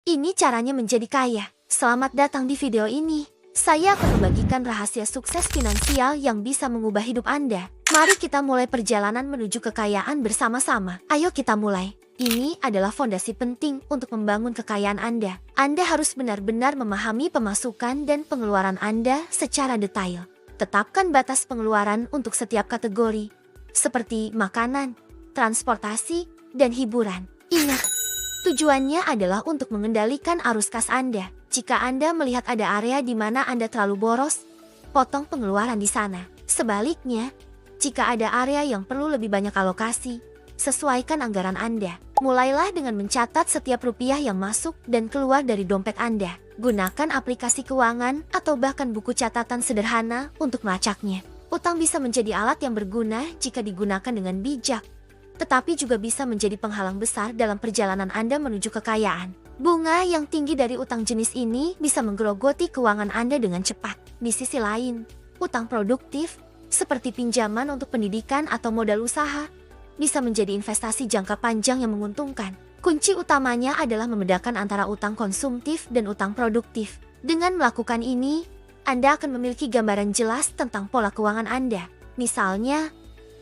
Ini caranya menjadi kaya. Selamat datang di video ini. Saya akan membagikan rahasia sukses finansial yang bisa mengubah hidup Anda. Mari kita mulai perjalanan menuju kekayaan bersama-sama. Ayo kita mulai. Ini adalah fondasi penting untuk membangun kekayaan Anda. Anda harus benar-benar memahami pemasukan dan pengeluaran Anda secara detail. Tetapkan batas pengeluaran untuk setiap kategori, seperti makanan, transportasi, dan hiburan. Ingat, tujuannya adalah untuk mengendalikan arus kas Anda. Jika Anda melihat ada area di mana Anda terlalu boros, potong pengeluaran di sana. Sebaliknya, jika ada area yang perlu lebih banyak alokasi, sesuaikan anggaran Anda. Mulailah dengan mencatat setiap rupiah yang masuk dan keluar dari dompet Anda. Gunakan aplikasi keuangan atau bahkan buku catatan sederhana untuk melacaknya. Utang bisa menjadi alat yang berguna jika digunakan dengan bijak, tetapi juga bisa menjadi penghalang besar dalam perjalanan Anda menuju kekayaan. Bunga yang tinggi dari utang jenis ini bisa menggerogoti keuangan Anda dengan cepat. Di sisi lain, utang produktif, seperti pinjaman untuk pendidikan atau modal usaha, bisa menjadi investasi jangka panjang yang menguntungkan. Kunci utamanya adalah membedakan antara utang konsumtif dan utang produktif. Dengan melakukan ini, Anda akan memiliki gambaran jelas tentang pola keuangan Anda. Misalnya,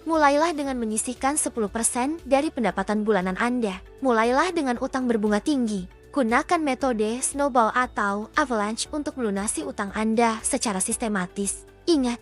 mulailah dengan menyisihkan 10% dari pendapatan bulanan Anda. Mulailah dengan utang berbunga tinggi. Gunakan metode snowball atau avalanche untuk melunasi utang Anda secara sistematis. Ingat,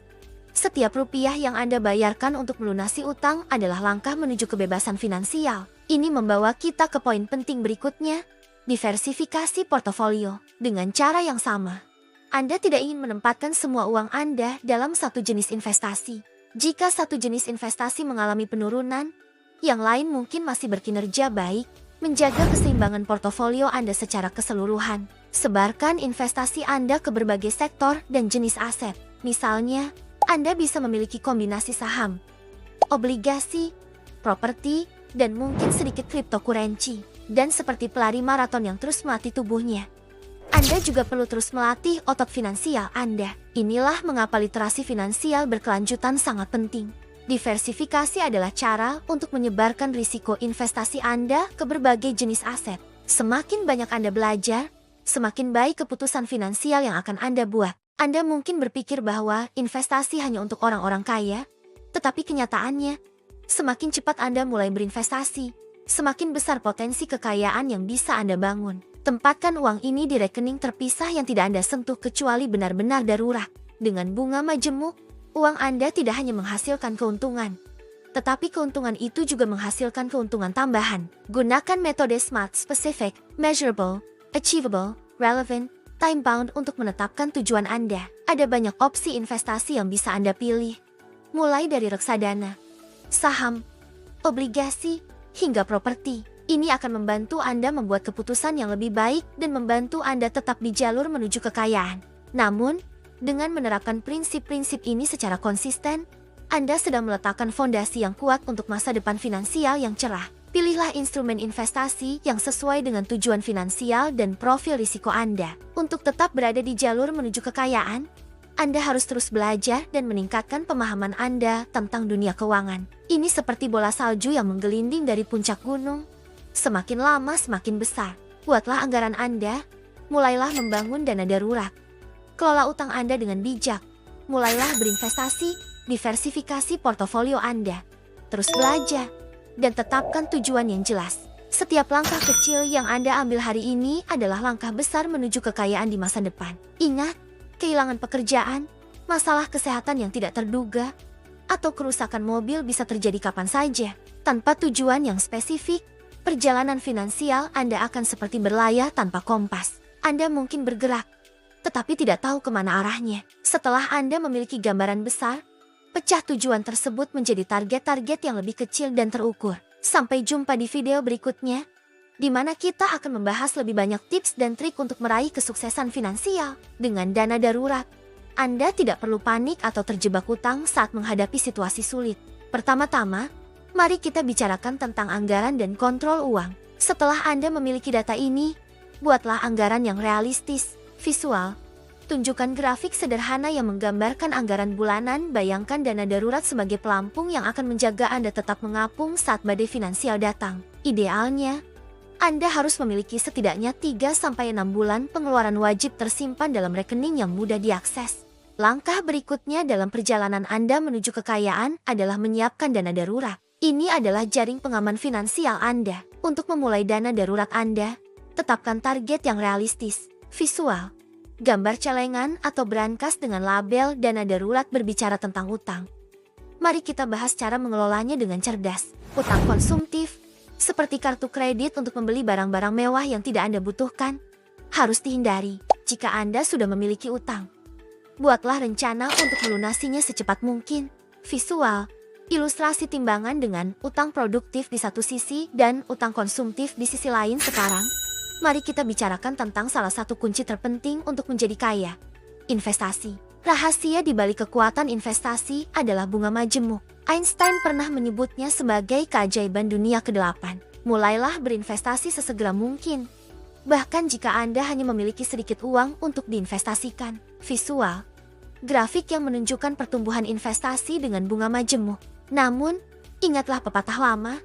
setiap rupiah yang Anda bayarkan untuk melunasi utang adalah langkah menuju kebebasan finansial. Ini membawa kita ke poin penting berikutnya, diversifikasi portofolio. Dengan cara yang sama, Anda tidak ingin menempatkan semua uang Anda dalam satu jenis investasi. Jika satu jenis investasi mengalami penurunan, yang lain mungkin masih berkinerja baik. Menjaga keseimbangan portofolio Anda secara keseluruhan. Sebarkan investasi Anda ke berbagai sektor dan jenis aset. Misalnya, Anda bisa memiliki kombinasi saham, obligasi, properti, dan mungkin sedikit cryptocurrency. Dan seperti pelari maraton yang terus melatih tubuhnya, Anda juga perlu terus melatih otot finansial Anda. Inilah mengapa literasi finansial berkelanjutan sangat penting. Diversifikasi adalah cara untuk menyebarkan risiko investasi Anda ke berbagai jenis aset. Semakin banyak Anda belajar, semakin baik keputusan finansial yang akan Anda buat. Anda mungkin berpikir bahwa investasi hanya untuk orang-orang kaya, tetapi kenyataannya, semakin cepat Anda mulai berinvestasi, semakin besar potensi kekayaan yang bisa Anda bangun. Tempatkan uang ini di rekening terpisah yang tidak Anda sentuh kecuali benar-benar darurat. Dengan bunga majemuk, uang Anda tidak hanya menghasilkan keuntungan, tetapi keuntungan itu juga menghasilkan keuntungan tambahan. Gunakan metode SMART, Specific, Measurable, Achievable, Relevant, Time-bound untuk menetapkan tujuan Anda. Ada banyak opsi investasi yang bisa Anda pilih, mulai dari reksadana, saham, obligasi, hingga properti. Ini akan membantu Anda membuat keputusan yang lebih baik dan membantu Anda tetap di jalur menuju kekayaan. Namun, dengan menerapkan prinsip-prinsip ini secara konsisten, Anda sedang meletakkan fondasi yang kuat untuk masa depan finansial yang cerah. Pilihlah instrumen investasi yang sesuai dengan tujuan finansial dan profil risiko Anda. Untuk tetap berada di jalur menuju kekayaan, Anda harus terus belajar dan meningkatkan pemahaman Anda tentang dunia keuangan. Ini seperti bola salju yang menggelinding dari puncak gunung. Semakin lama semakin besar. Buatlah anggaran Anda, mulailah membangun dana darurat. Kelola utang Anda dengan bijak. Mulailah berinvestasi, diversifikasi portofolio Anda. Terus belajar, dan tetapkan tujuan yang jelas. Setiap langkah kecil yang Anda ambil hari ini adalah langkah besar menuju kekayaan di masa depan. Ingat, kehilangan pekerjaan, masalah kesehatan yang tidak terduga, atau kerusakan mobil bisa terjadi kapan saja. Tanpa tujuan yang spesifik, perjalanan finansial Anda akan seperti berlayar tanpa kompas. Anda mungkin bergerak, tetapi tidak tahu kemana arahnya. Setelah Anda memiliki gambaran besar, pecah tujuan tersebut menjadi target-target yang lebih kecil dan terukur. Sampai jumpa di video berikutnya, di mana kita akan membahas lebih banyak tips dan trik untuk meraih kesuksesan finansial. Dengan dana darurat, Anda tidak perlu panik atau terjebak hutang saat menghadapi situasi sulit. Pertama-tama, mari kita bicarakan tentang anggaran dan kontrol uang. Setelah Anda memiliki data ini, buatlah anggaran yang realistis, visual. Tunjukkan grafik sederhana yang menggambarkan anggaran bulanan. Bayangkan dana darurat sebagai pelampung yang akan menjaga Anda tetap mengapung saat badai finansial datang. Idealnya, Anda harus memiliki setidaknya 3-6 bulan pengeluaran wajib tersimpan dalam rekening yang mudah diakses. Langkah berikutnya dalam perjalanan Anda menuju kekayaan adalah menyiapkan dana darurat. Ini adalah jaring pengaman finansial Anda. Untuk memulai dana darurat Anda, tetapkan target yang realistis. Visual, gambar celengan atau brankas dengan label dana darurat berbicara tentang utang. Mari kita bahas cara mengelolanya dengan cerdas. Utang konsumtif, seperti kartu kredit untuk membeli barang-barang mewah yang tidak Anda butuhkan, harus dihindari. Jika Anda sudah memiliki utang, buatlah rencana untuk melunasinya secepat mungkin. Visual, ilustrasi timbangan dengan utang produktif di satu sisi dan utang konsumtif di sisi lain. Sekarang, mari kita bicarakan tentang salah satu kunci terpenting untuk menjadi kaya. Investasi. Rahasia di balik kekuatan investasi adalah bunga majemuk. Einstein pernah menyebutnya sebagai keajaiban dunia ke-8. Mulailah berinvestasi sesegera mungkin. Bahkan jika Anda hanya memiliki sedikit uang untuk diinvestasikan. Visual, grafik yang menunjukkan pertumbuhan investasi dengan bunga majemuk. Namun, ingatlah pepatah lama,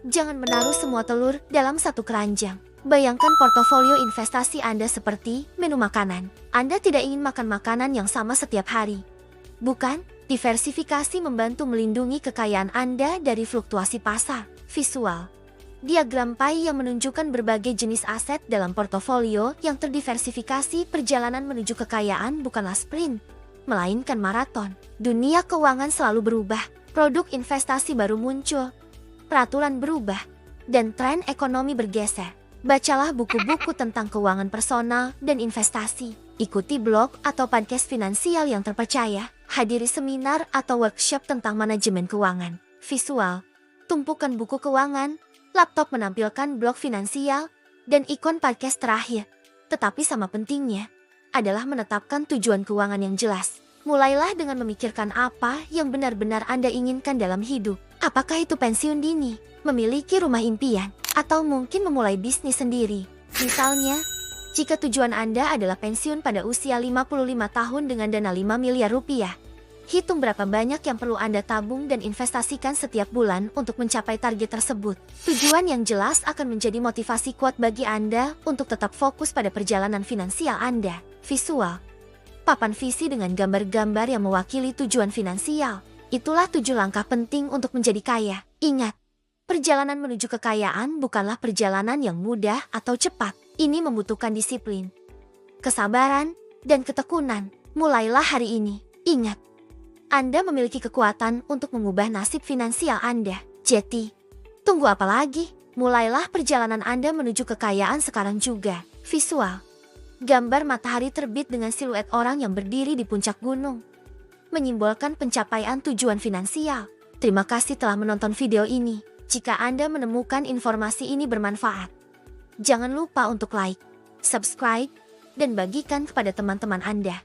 jangan menaruh semua telur dalam satu keranjang. Bayangkan portofolio investasi Anda seperti menu makanan. Anda tidak ingin makan makanan yang sama setiap hari. Bukan, diversifikasi membantu melindungi kekayaan Anda dari fluktuasi pasar. Visual, diagram pie yang menunjukkan berbagai jenis aset dalam portofolio yang terdiversifikasi. Perjalanan menuju kekayaan bukanlah sprint, melainkan maraton. Dunia keuangan selalu berubah, produk investasi baru muncul, peraturan berubah, dan tren ekonomi bergeser. Bacalah buku-buku tentang keuangan personal dan investasi. Ikuti blog atau podcast finansial yang terpercaya. Hadiri seminar atau workshop tentang manajemen keuangan. Visual, tumpukan buku keuangan, laptop menampilkan blog finansial, dan ikon podcast terakhir. Tetapi sama pentingnya adalah menetapkan tujuan keuangan yang jelas. Mulailah dengan memikirkan apa yang benar-benar Anda inginkan dalam hidup. Apakah itu pensiun dini, memiliki rumah impian, atau mungkin memulai bisnis sendiri? Misalnya, jika tujuan Anda adalah pensiun pada usia 55 tahun dengan dana 5 miliar rupiah, hitung berapa banyak yang perlu Anda tabung dan investasikan setiap bulan untuk mencapai target tersebut. Tujuan yang jelas akan menjadi motivasi kuat bagi Anda untuk tetap fokus pada perjalanan finansial Anda. Visual, papan visi dengan gambar-gambar yang mewakili tujuan finansial. Itulah 7 langkah penting untuk menjadi kaya. Ingat, perjalanan menuju kekayaan bukanlah perjalanan yang mudah atau cepat. Ini membutuhkan disiplin, kesabaran, dan ketekunan. Mulailah hari ini. Ingat, Anda memiliki kekuatan untuk mengubah nasib finansial Anda. Jadi, tunggu apa lagi? Mulailah perjalanan Anda menuju kekayaan sekarang juga. Visual, gambar matahari terbit dengan siluet orang yang berdiri di puncak gunung, menyimbolkan pencapaian tujuan finansial. Terima kasih telah menonton video ini. Jika Anda menemukan informasi ini bermanfaat, jangan lupa untuk like, subscribe, dan bagikan kepada teman-teman Anda.